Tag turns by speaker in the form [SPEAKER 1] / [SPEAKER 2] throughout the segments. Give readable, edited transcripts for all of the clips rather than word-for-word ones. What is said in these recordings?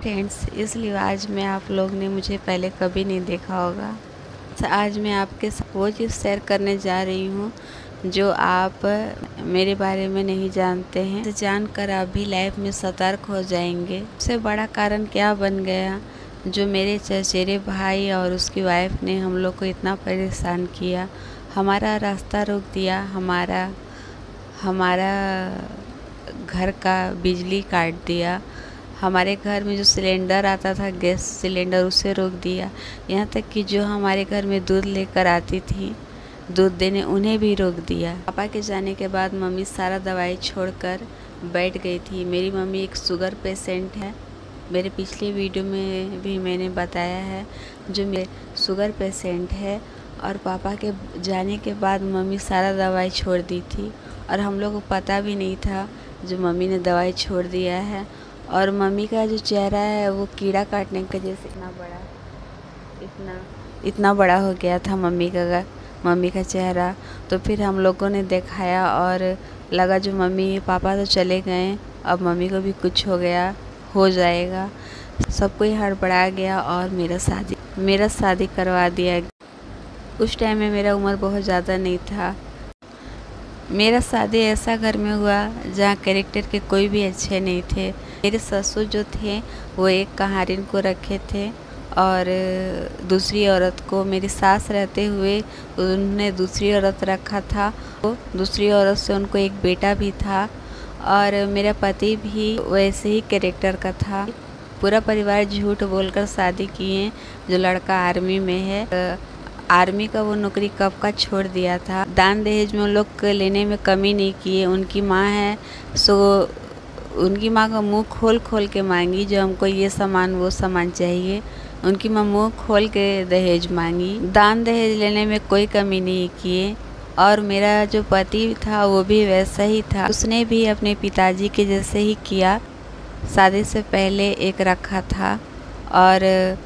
[SPEAKER 1] Friends, इसलिए आज मैं आप लोग ने मुझे पहले कभी नहीं देखा होगा। आज मैं आपके साथ वो चीज़ शेयर करने जा रही हूँ जो आप मेरे बारे में नहीं जानते हैं। जानकर आप भी लाइफ में सतर्क हो जाएंगे। सबसे बड़ा कारण क्या बन गया जो मेरे चचेरे भाई और उसकी वाइफ ने हम लोग को इतना परेशान किया, हमारा रास्ता रोक दिया, हमारा घर का बिजली काट दिया, हमारे घर में जो सिलेंडर आता था गैस सिलेंडर उसे रोक दिया, यहाँ तक कि जो हमारे घर में दूध लेकर आती थी दूध देने उन्हें भी रोक दिया। पापा के जाने के बाद मम्मी सारा दवाई छोड़कर बैठ गई थी। मेरी मम्मी एक शुगर पेशेंट है, मेरे पिछले वीडियो में भी मैंने बताया है, जो मेरे शुगर पेशेंट है। और पापा के जाने के बाद मम्मी सारा दवाई छोड़ दी थी और हम लोग को पता भी नहीं था जो मम्मी ने दवाई छोड़ दिया है। और मम्मी का जो चेहरा है वो कीड़ा काटने के जैसे इतना बड़ा हो गया था मम्मी का चेहरा। तो फिर हम लोगों ने दिखाया और लगा जो मम्मी पापा तो चले गए, अब मम्मी को भी कुछ हो जाएगा। सब कोई हड़बड़ा गया और मेरा शादी करवा दिया। उस टाइम में मेरा उम्र बहुत ज़्यादा नहीं था। मेरा शादी ऐसा घर में हुआ जहाँ कैरेक्टर के कोई भी अच्छे नहीं थे। मेरे ससुर जो थे वो एक कहारिन को रखे थे और दूसरी औरत को, मेरी सास रहते हुए उन्होंने दूसरी औरत रखा था। तो दूसरी औरत से उनको एक बेटा भी था और मेरा पति भी वैसे ही कैरेक्टर का था। पूरा परिवार झूठ बोलकर शादी किए। जो लड़का आर्मी में है, आर्मी का वो नौकरी कब का छोड़ दिया था। दान दहेज में उन लोग लेने में कमी नहीं किए। उनकी माँ है सो उनकी माँ का मुंह खोल के मांगी, जो हमको ये सामान वो सामान चाहिए। उनकी माँ मुंह खोल के दहेज मांगी। दान दहेज लेने में कोई कमी नहीं किए। और मेरा जो पति था वो भी वैसा ही था, उसने भी अपने पिताजी के जैसे ही किया। शादी से पहले एक रखा था और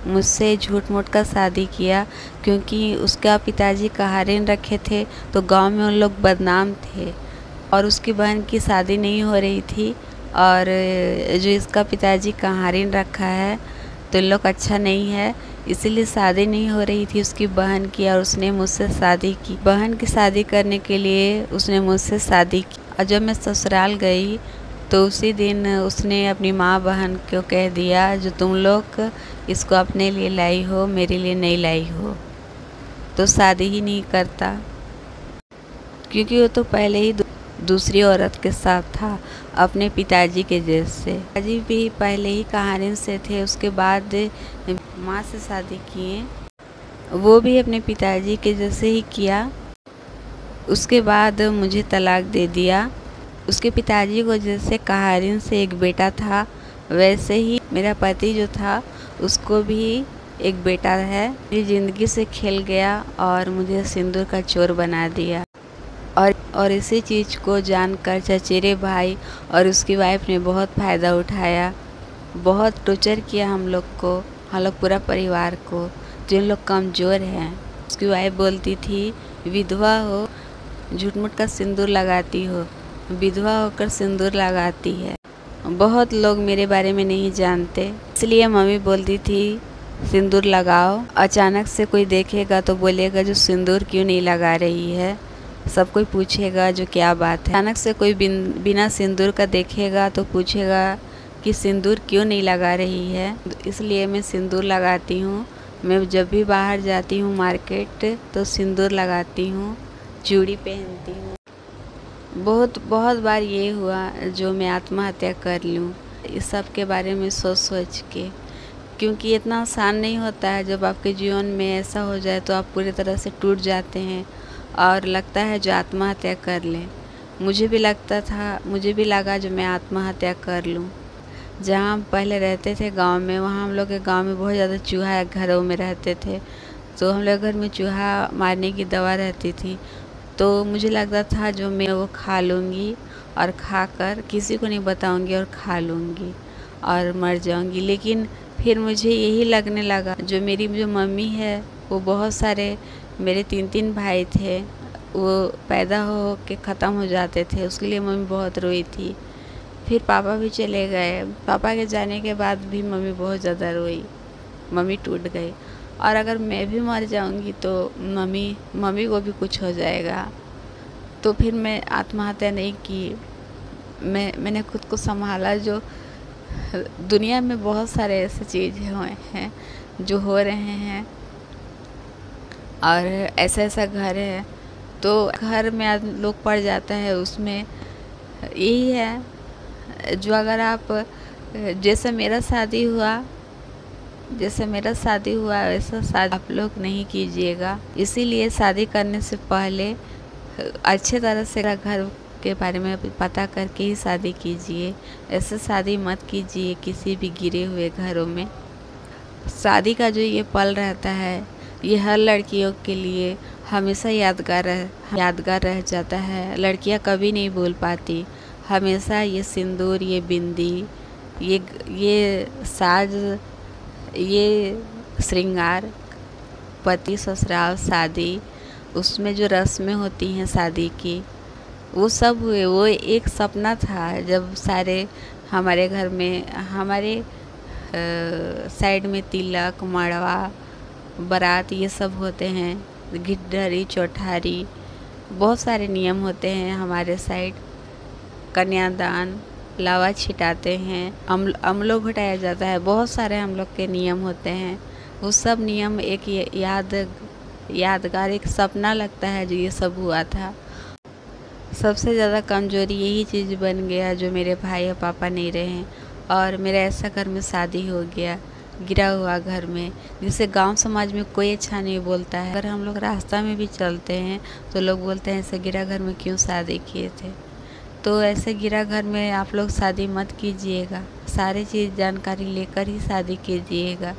[SPEAKER 1] मुझसे झूठ मूठ का शादी किया, क्योंकि उसका पिताजी कहारिन रखे थे तो गांव में उन लोग बदनाम थे। और उसकी बहन की शादी नहीं हो रही थी और जो इसका पिताजी कहारिन रखा है तो इन लोग अच्छा नहीं है, इसीलिए शादी नहीं हो रही थी उसकी बहन की। और उसने मुझसे शादी की। बहन की शादी करने के लिए उसने मुझसे शादी की। और जब मैं ससुराल गई तो उसी दिन उसने अपनी माँ बहन को कह दिया, जो तुम लोग इसको अपने लिए लाई हो, मेरे लिए नहीं लाई हो, तो शादी ही नहीं करता। क्योंकि वो तो पहले ही दूसरी औरत के साथ था, अपने पिताजी के जैसे। पिताजी भी पहले ही कहारिन से थे, उसके बाद माँ से शादी किए, वो भी अपने पिताजी के जैसे ही किया। उसके बाद मुझे तलाक दे दिया। उसके पिताजी को जैसे कहारिन से एक बेटा था, वैसे ही मेरा पति जो था उसको भी एक बेटा है। मेरी ज़िंदगी से खेल गया और मुझे सिंदूर का चोर बना दिया। और इसी चीज़ को जानकर चचेरे भाई और उसकी वाइफ ने बहुत फ़ायदा उठाया, बहुत टॉर्चर किया हम लोग पूरा परिवार को, जिन लोग कमज़ोर हैं। उसकी वाइफ बोलती थी, विधवा हो झूठ मूठ का सिंदूर लगाती हो, विधवा होकर सिंदूर लगाती है। बहुत लोग मेरे बारे में नहीं जानते, इसलिए मम्मी बोलती थी सिंदूर लगाओ। अचानक से कोई देखेगा तो बोलेगा जो सिंदूर क्यों नहीं लगा रही है। सब कोई पूछेगा जो क्या बात है। अचानक से कोई बिना सिंदूर का देखेगा तो पूछेगा कि सिंदूर क्यों नहीं लगा रही है। इसलिए मैं सिंदूर लगाती हूँ। मैं जब भी बाहर जाती हूँ मार्केट तो सिंदूर लगाती हूँ, चूड़ी पहनती हूँ। बहुत बार ये हुआ जो मैं आत्महत्या कर लूँ, इस सब के बारे में सोच के, क्योंकि इतना आसान नहीं होता है। जब आपके जीवन में ऐसा हो जाए तो आप पूरी तरह से टूट जाते हैं और लगता है जो आत्महत्या कर लें। मुझे भी लगा जो मैं आत्महत्या कर लूँ। जहाँ हम पहले रहते थे गांव में, वहाँ हम लोग के गांव में बहुत ज़्यादा चूहा घरों में रहते थे, तो हम लोग घर में चूहा मारने की दवा रहती थी। तो मुझे लगता था जो मैं वो खा लूँगी और खाकर किसी को नहीं बताऊँगी और खा लूँगी और मर जाऊँगी। लेकिन फिर मुझे यही लगने लगा जो मेरी जो मम्मी है वो बहुत सारे, मेरे 3 भाई थे, वो पैदा हो के ख़त्म हो जाते थे, उसके लिए मम्मी बहुत रोई थी। फिर पापा भी चले गए। पापा के जाने के बाद भी मम्मी बहुत ज़्यादा रोई, मम्मी टूट गई। और अगर मैं भी मर जाऊंगी तो मम्मी को भी कुछ हो जाएगा। तो फिर मैं आत्महत्या नहीं की। मैंने खुद को संभाला। जो दुनिया में बहुत सारे ऐसे चीज़ हुए हैं जो हो रहे हैं, और ऐसा घर है। तो घर में आज लोग पड़ जाता है, उसमें यही है जो अगर आप जैसे मेरा शादी हुआ वैसा शादी आप लोग नहीं कीजिएगा। इसीलिए शादी करने से पहले अच्छे तरह से घर के बारे में पता करके ही शादी कीजिए। ऐसे शादी मत कीजिए किसी भी गिरे हुए घरों में। शादी का जो ये पल रहता है, ये हर लड़कियों के लिए हमेशा यादगार रह जाता है। लड़कियां कभी नहीं भूल पाती। हमेशा ये सिंदूर, ये बिंदी, ये साज, ये श्रृंगार, पति, ससुराल, शादी, उसमें जो रस्में होती हैं शादी की, वो सब हुए। वो एक सपना था। जब सारे हमारे घर में, हमारे साइड में तिलक, मड़वा, बारात, ये सब होते हैं, गिद्धरी, चौठारी, बहुत सारे नियम होते हैं हमारे साइड। कन्यादान, लावा छिटाते हैं, अमलो घटाया जाता है, बहुत सारे हम लोग के नियम होते हैं। वो सब नियम एक यादगार एक सपना लगता है जो ये सब हुआ था। सबसे ज़्यादा कमज़ोरी यही चीज़ बन गया जो मेरे भाई और पापा नहीं रहे, और मेरा ऐसा घर में शादी हो गया, गिरा हुआ घर में, जिसे गांव समाज में कोई अच्छा नहीं बोलता है। अगर हम लोग रास्ता में भी चलते हैं तो लोग बोलते हैं ऐसे गिरा घर में क्यों शादी किए थे। तो ऐसे गिरा घर में आप लोग शादी मत कीजिएगा। सारी चीज़ जानकारी लेकर ही शादी कीजिएगा।